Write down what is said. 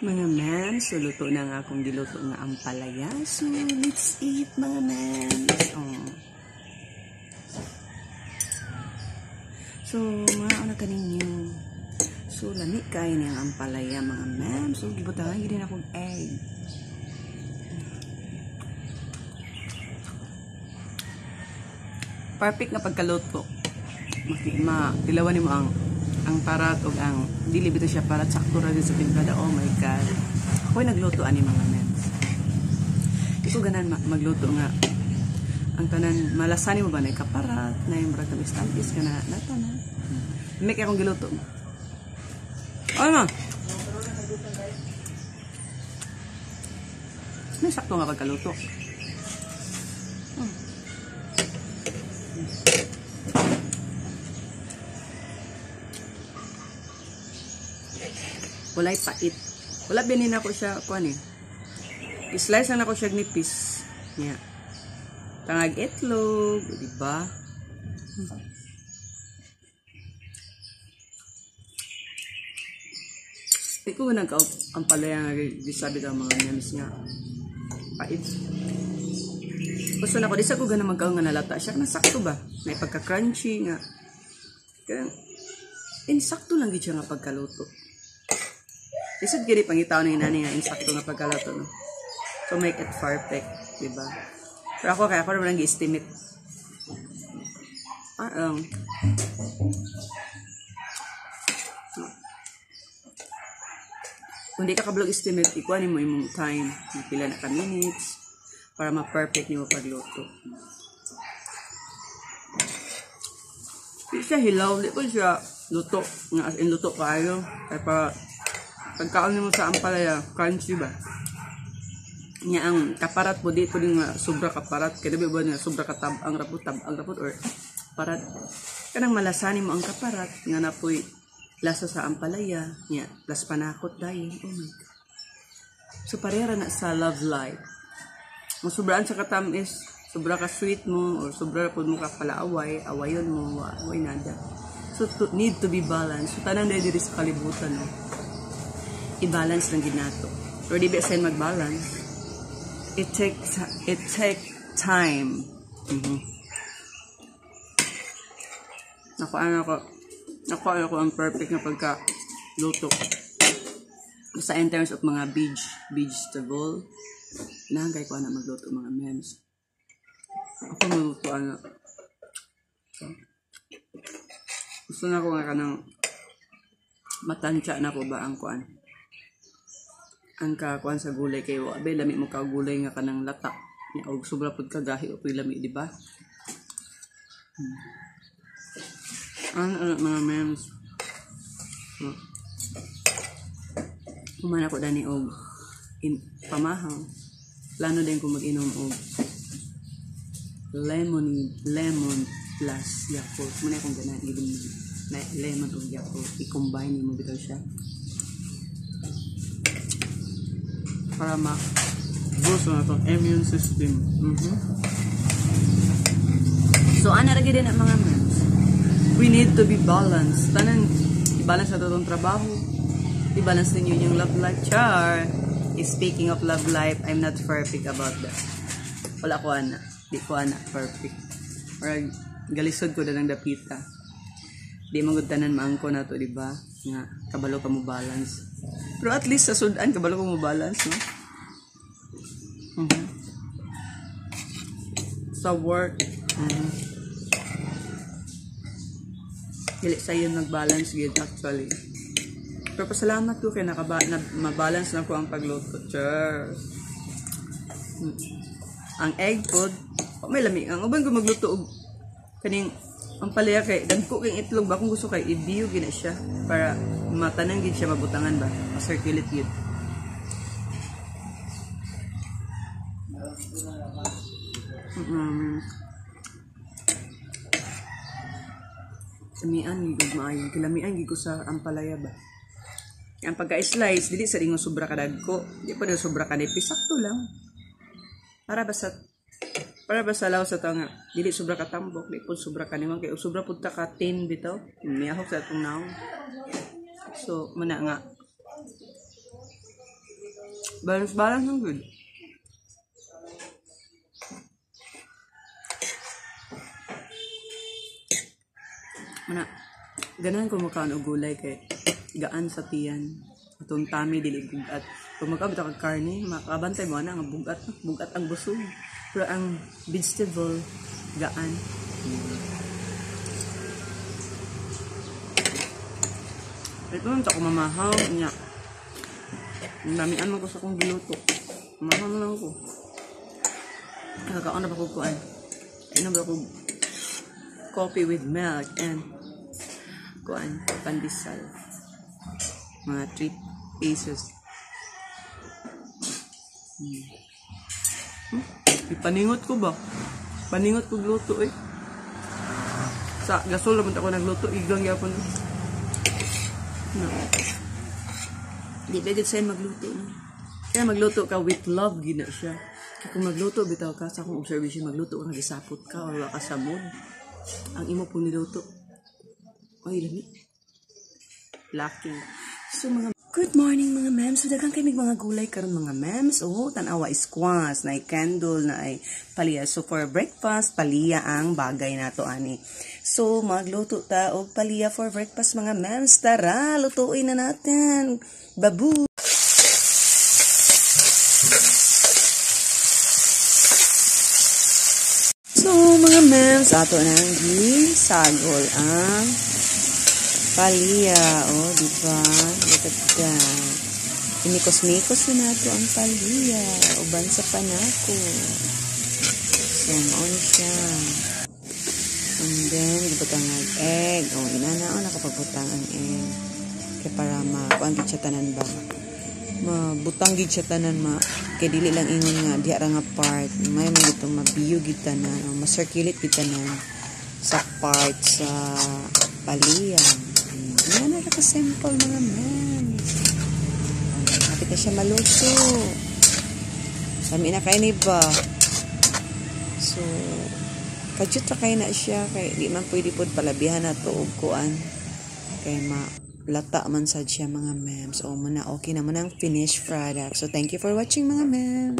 Mga mams, so luto na nga akong giluto nga ampalaya. So, let's eat mga mams. Oh. So, mga ano kaninyo. So, lami kain yung ampalaya mga mams. So, gibutangan din akong egg. Perfect na pagkaluto. Tilawan mo ang parat o ang dili bito siya parat sakto ra sa timplada. Oh my god. Ako'y nagluto ani mga mens. Ito ganan magluto nga. Ang tanan malasani mo ba na kaparat na yung brad tamis tamis ka na nata na. Make akong giluto. Ano? May sakto nga pagkaluto. Walay pait. Wala binin ako siya kuan eh. I-slice na ako siya nipis. Nya. Tangag itlog, di ba? Iko nagka ang palaya nga gisabi ka mga namis nga. Pait. Gusto na ko di sa ko ganang magkaon nga nalata siya nasakto ba? May pagka-crunchy nga. Kaya insakto lang gid siya nga pagkaluto. Isod gini pangitaw na inani nga insakto nga pagkaluto no. So make it perfect, di ba? Pero ako naman gi-estimate. Kung di ka kablog estimate, ikuhanin mo imong time, pila na ka minutes para ma-perfect niyo pagluto. Di siya hilaw, di ko siya luto, nga as in luto kayo. Kaya pa pagkaon mo sa ampalaya, crunchy ba? Nya ang kaparat po dito din nga sobra kaparat. Kaya ba nga sobra katabang rapot or parat. Kanang malasani mo ang kaparat nga napoy lasa sa ampalaya. Nya plus panakot dahil. Oh my God. So parehara na sa love life. Ang sobraan sa katamis, sobra ka sweet mo or sobra po mo ka palaaway, awayon mo, away nada. So need to be balanced. So tanan diri sa kalibutan no. I-balance ng ginato. Pero di ba sa'yo mag-balance? It takes time. Nakuha ako ang perfect na pagka-luto. Basta in terms of mga vegetable, nahangay ko na magluto mga mems. Ako magluto na. So, gusto na ko nga kanang matansya na ko ba ang kuan? Ang kakuan sa gulay kayo, abe lami mo ka gulay nga kanang lata. Og sobra pud kagahi o lami, di ba? Ano mga mems. Kumana ko dani og pamahaw. Plano din ko mag-inom og lemon plus Yakult. Muna kung gana gibin na lemon og Yakult, i-combine mo bitaw siya. Para ma-boost na itong immune system. So, ana lagi din ang mga mens. We need to be balanced. Tanan, i-balance na itong trabaho. I-balance ninyo yung love life. Char! Speaking of love life, I'm not perfect about that. Wala ko ana. Di ko ana perfect. Or galisod ko na ng dapita. Di magutanan maangko na to, diba? Nga, kabalo ka mo balance. Pero at least sa sudan, kabalo ko mo balance, no? Sa work, dili sa'yo nag-balance yun actually. Pero pasalamat ko kaya mabalance na ko ang pagluto. Sure. Ang egg food, may lamig. Ang uban ko magluto og kaning ang palaya kay dagko kay itlog ba kung gusto kay i-bio gina siya para matanang gid siya mabutangan ba, ma-circulate gid. Lamian gid maayo, kilamian gid ko sa ampalaya ba. Ang pagka-slice dili sa dingo sobra ka dagko, di pa daw sobra ka nipis, sakto lang. Para ba sa law sa tanga, dili sobra ka tambok, di po sobra ka niwang kay sobra pud ta ka 10 bitaw. Miyahok sa atong naong. So, muna nga. Balance ng good. Mana, ganahan ko makaon og gulay kay gaan sa tiyan. Atong tummy dili bugat. Kung magkabita kag karne, makabantay mo na nga bugat ang busog. Pero ang vegetable gaan. Ito lang ako mamahaw niya. Namian mo ko sa kong giluto. Mamahaw na lang ko. Nakakaon na ba ko kuan? Inom ba ko coffee with milk and kuan, pandesal. Mga 3 pieces. Ipaningot ko ba? Paningot ko gluto eh. Sa gasol naman ako nagluto, igang yapon. No. Di ba gid sa'yo magluto no? Kaya magluto ka with love gina siya. Kaya kung magluto bitaw ka sa akong observation, magluto ka nagisapot ka or wala ka sa mood. Ang imo po niluto. Ay, lami. Lucky. So mga good morning mga mems. So daghang kay mga gulay karon mga mems. Oh, tanawa squash, na candle, na ay palya. So for breakfast, palya ang bagay nato ani. So magluto ta og palya for breakfast mga mems. Tara, lutuin na natin. Babu. So mga mems, ato nang gisagol ang palya. Oh, diba? Ganda. Inikos-mikos na nato ang palya. Uban sa panako. So, maon siya. And then, gibutang ang egg. Oh, inanao nakapagutang ang egg. Kaya para makuan gid siya tanan ba? Mabutang gid siya tanan kay dili lang ingon nga diha ra nga part. May man gito mabiyo gid tanan, ma-circulate gid tanan sa part sa palya. Yan na ka-simple mga mems. Kapit na siya maluto. Kami na kayo ba? So, kadyot na kayo na siya. Kaya di man pwede po palabihan na to o kuan. Kaya malata man sad siya mga mems. O muna okay naman ang finished product. So, thank you for watching mga mems.